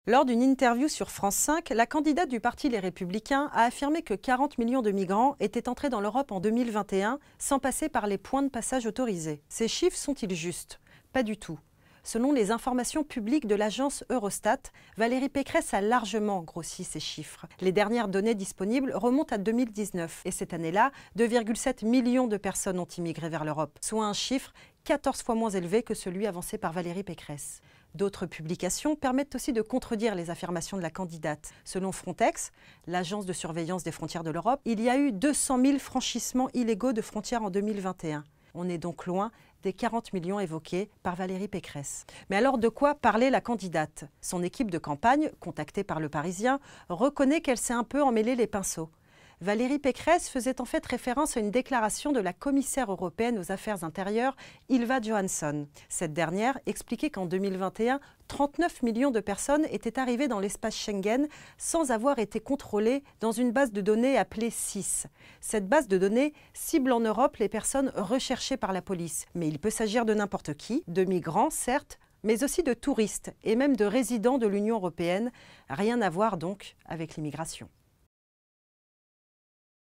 Lors d'une interview sur France 5, la candidate du parti Les Républicains a affirmé que 40 millions de migrants étaient entrés dans l'Europe en 2021 sans passer par les points de passage autorisés. Ces chiffres sont-ils justes? Pas du tout. Selon les informations publiques de l'agence Eurostat, Valérie Pécresse a largement grossi ces chiffres. Les dernières données disponibles remontent à 2019 et cette année-là, 2,7 millions de personnes ont immigré vers l'Europe, soit un chiffre 14 fois moins élevé que celui avancé par Valérie Pécresse. D'autres publications permettent aussi de contredire les affirmations de la candidate. Selon Frontex, l'agence de surveillance des frontières de l'Europe, il y a eu 200 000 franchissements illégaux de frontières en 2021. On est donc loin des 40 millions évoqués par Valérie Pécresse. Mais alors de quoi parlait la candidate? Son équipe de campagne, contactée par Le Parisien, reconnaît qu'elle s'est un peu emmêlé les pinceaux. Valérie Pécresse faisait en fait référence à une déclaration de la commissaire européenne aux affaires intérieures, Ylva Johansson. Cette dernière expliquait qu'en 2021, 39 millions de personnes étaient arrivées dans l'espace Schengen sans avoir été contrôlées dans une base de données appelée SIS. Cette base de données cible en Europe les personnes recherchées par la police. Mais il peut s'agir de n'importe qui, de migrants certes, mais aussi de touristes et même de résidents de l'Union européenne. Rien à voir donc avec l'immigration.